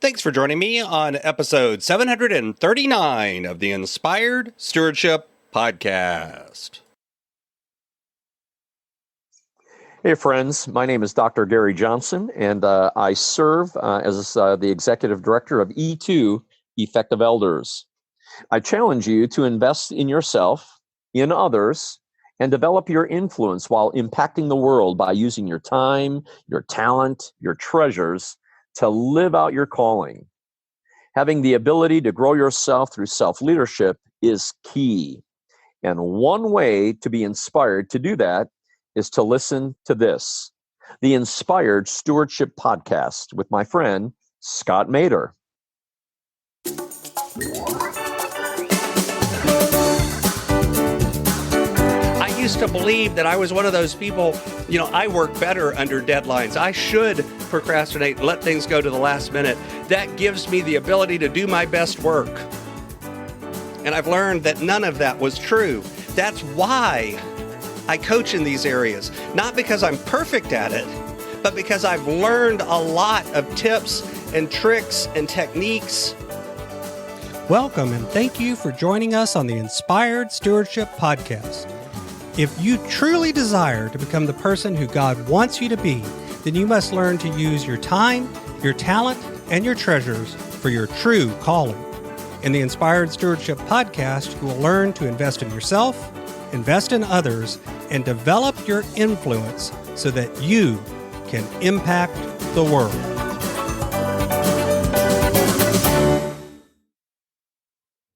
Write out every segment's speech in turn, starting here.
Thanks for joining me on episode 739 of the Inspired Stewardship Podcast. Hey friends, my name is Dr. Gary Johnson, and I serve as the Executive Director of E2 Effective Elders. I challenge you to invest in yourself, in others, and develop your influence while impacting the world by using your time, your talent, your treasures to live out your calling. Having the ability to grow yourself through self-leadership is key. And one way to be inspired to do that is to listen to this, the Inspired Stewardship Podcast with my friend, Scott Mader. I used to believe that I was one of those people, I work better under deadlines. I should procrastinate and let things go to the last minute. That gives me the ability to do my best work. And I've learned that none of that was true. That's why I coach in these areas. Not because I'm perfect at it, but because I've learned a lot of tips and tricks and techniques. Welcome and thank you for joining us on the Inspired Stewardship Podcast. If you truly desire to become the person who God wants you to be, then you must learn to use your time, your talent, and your treasures for your true calling. In the Inspired Stewardship Podcast, you will learn to invest in yourself, invest in others, and develop your influence so that you can impact the world.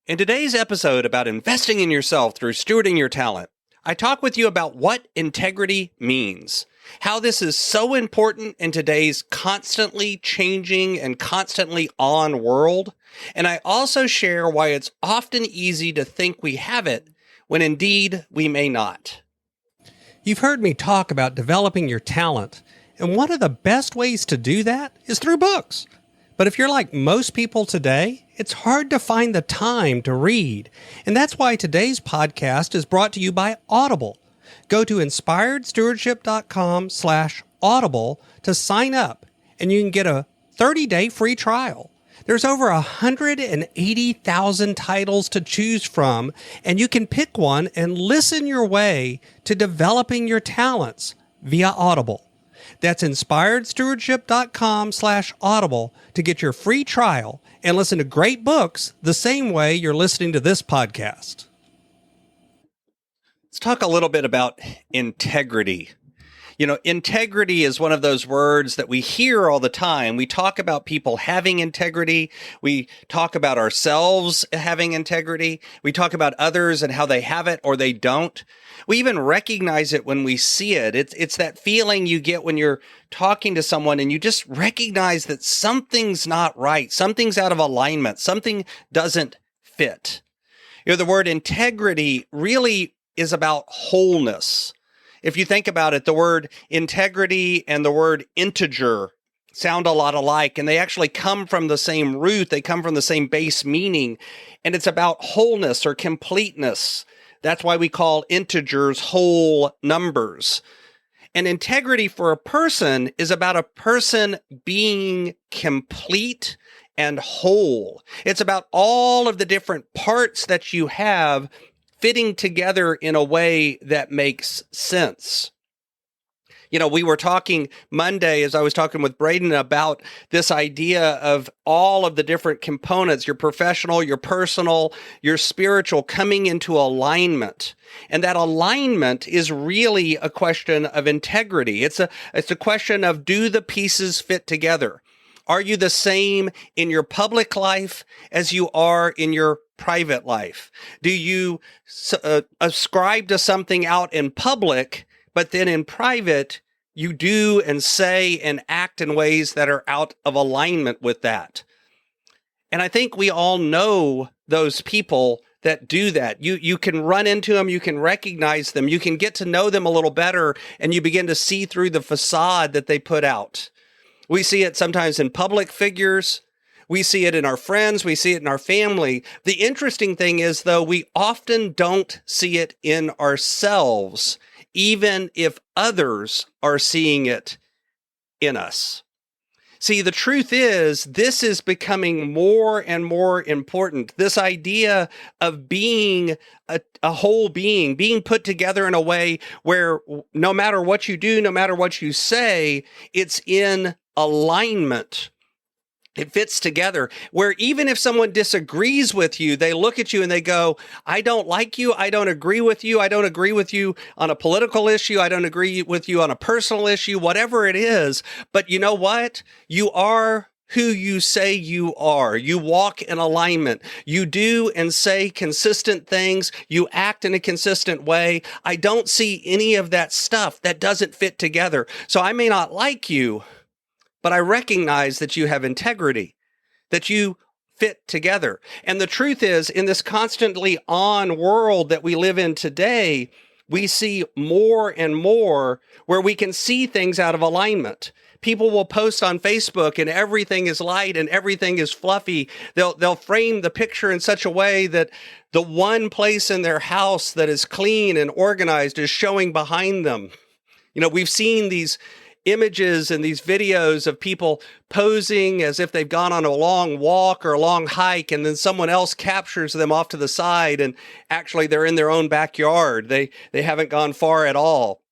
In today's episode about investing in yourself through stewarding your talent, I talk with you about what integrity means, how this is so important in today's constantly changing and constantly on world, and I also share why it's often easy to think we have it when indeed we may not. You've heard me talk about developing your talent, and one of the best ways to do that is through books. But if you're like most people today, it's hard to find the time to read. And that's why today's podcast is brought to you by Audible. Go to inspiredstewardship.com/audible to sign up, and you can get a 30-day free trial. There's over 180,000 titles to choose from, and you can pick one and listen your way to developing your talents via Audible. That's inspiredstewardship.com/audible to get your free trial and listen to great books the same way you're listening to this podcast. Let's talk a little bit about integrity. Integrity is one of those words that we hear all the time. We talk about people having integrity. We talk about ourselves having integrity. We talk about others and how they have it or they don't. We even recognize it when we see it. It's that feeling you get when you're talking to someone and you just recognize that something's not right. Something's out of alignment. Something doesn't fit. The word integrity really is about wholeness. If you think about it, the word integrity and the word integer sound a lot alike, and they actually come from the same root. They come from the same base meaning, and it's about wholeness or completeness. That's why we call integers whole numbers. And integrity for a person is about a person being complete and whole. It's about all of the different parts that you have fitting together in a way that makes sense. We were talking Monday as I was talking with Braden about this idea of all of the different components, your professional, your personal, your spiritual, coming into alignment. And that alignment is really a question of integrity. It's a question of, do the pieces fit together? Are you the same in your public life as you are in your private life? Do you ascribe to something out in public, but then in private, you do and say and act in ways that are out of alignment with that? And I think we all know those people that do that. You can run into them, you can recognize them, you can get to know them a little better, and you begin to see through the facade that they put out. We see it sometimes in public figures. We see it in our friends. We see it in our family. The interesting thing is, though, we often don't see it in ourselves, even if others are seeing it in us. See, the truth is, this is becoming more and more important. This idea of being a whole being put together in a way where no matter what you do, no matter what you say, it's in alignment. It fits together, where even if someone disagrees with you, they look at you and they go, I don't like you. I don't agree with you. I don't agree with you on a political issue. I don't agree with you on a personal issue, whatever it is. But you know what? You are who you say you are. You walk in alignment. You do and say consistent things. You act in a consistent way. I don't see any of that stuff that doesn't fit together. So I may not like you, but I recognize that you have integrity, that you fit together. And the truth is, in this constantly on world that we live in today, we see more and more where we can see things out of alignment. People will post on Facebook and everything is light and everything is fluffy. They'll frame the picture in such a way that the one place in their house that is clean and organized is showing behind them. You know, we've seen these images and these videos of people posing as if they've gone on a long walk or a long hike, and then someone else captures them off to the side, and actually they're in their own backyard. They haven't gone far at all.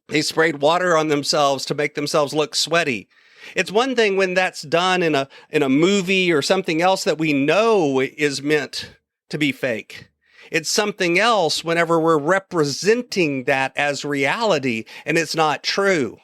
They sprayed water on themselves to make themselves look sweaty. It's one thing when that's done in a movie or something else that we know is meant to be fake. It's something else whenever we're representing that as reality and it's not true.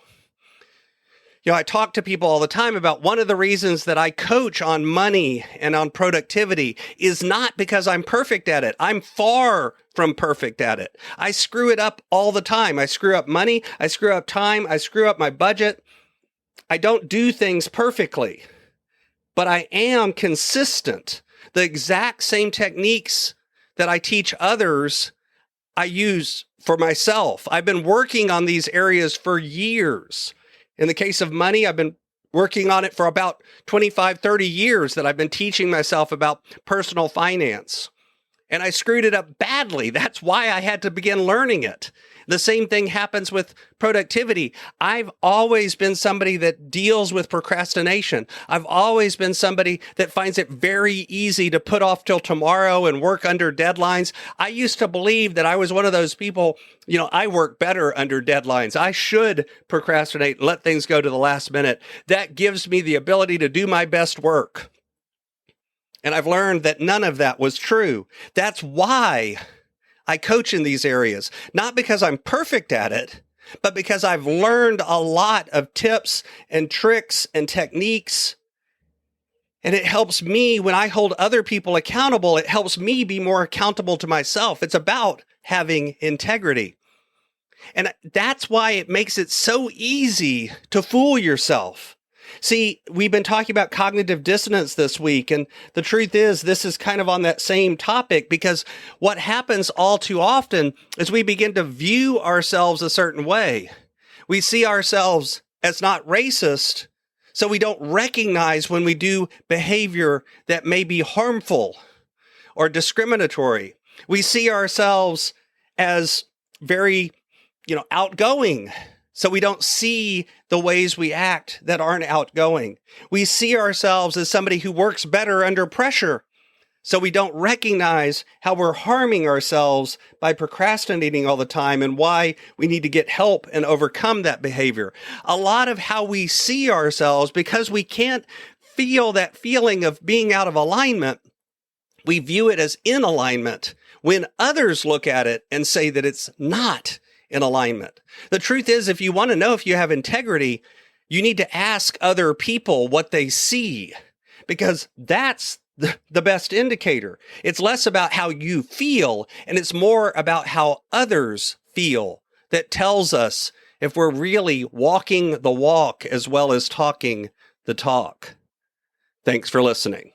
You know, I talk to people all the time about one of the reasons that I coach on money and on productivity is not because I'm perfect at it. I'm far from perfect at it. I screw it up all the time. I screw up money. I screw up time. I screw up my budget. I don't do things perfectly, but I am consistent. The exact same techniques that I teach others, I use for myself. I've been working on these areas for years. In the case of money, I've been working on it for about 25, 30 years that I've been teaching myself about personal finance. And I screwed it up badly. That's why I had to begin learning it. The same thing happens with productivity. I've always been somebody that deals with procrastination. I've always been somebody that finds it very easy to put off till tomorrow and work under deadlines. I used to believe that I was one of those people, I work better under deadlines. I should procrastinate and let things go to the last minute. That gives me the ability to do my best work. And I've learned that none of that was true. That's why I coach in these areas, not because I'm perfect at it, but because I've learned a lot of tips and tricks and techniques. And it helps me when I hold other people accountable. It helps me be more accountable to myself. It's about having integrity. And that's why it makes it so easy to fool yourself. See, we've been talking about cognitive dissonance this week, and the truth is this is kind of on that same topic, because what happens all too often is we begin to view ourselves a certain way. We see ourselves as not racist, so we don't recognize when we do behavior that may be harmful or discriminatory. We see ourselves as very, outgoing, so we don't see the ways we act that aren't outgoing. We see ourselves as somebody who works better under pressure, so we don't recognize how we're harming ourselves by procrastinating all the time and why we need to get help and overcome that behavior. A lot of how we see ourselves, because we can't feel that feeling of being out of alignment, we view it as in alignment when others look at it and say that it's not in alignment. The truth is, if you want to know if you have integrity, you need to ask other people what they see, because that's the best indicator. It's less about how you feel, and it's more about how others feel that tells us if we're really walking the walk as well as talking the talk. Thanks for listening.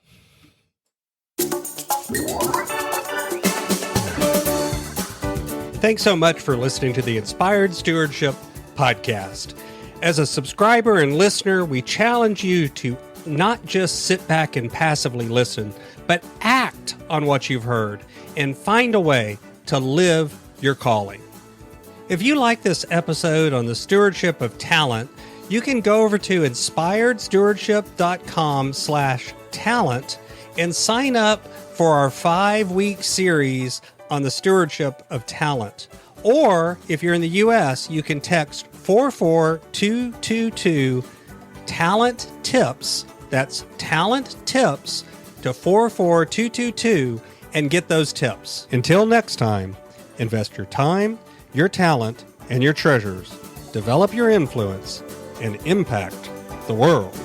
Thanks so much for listening to the Inspired Stewardship podcast. As a subscriber and listener, we challenge you to not just sit back and passively listen, but act on what you've heard and find a way to live your calling. If you like this episode on the stewardship of talent, you can go over to inspiredstewardship.com/talent and sign up for our 5-week series on the stewardship of talent. Or if you're in the U.S., you can text 44222 talent tips. That's talent tips to 44222 and get those tips. Until next time, invest your time, your talent, and your treasures. Develop your influence and impact the world.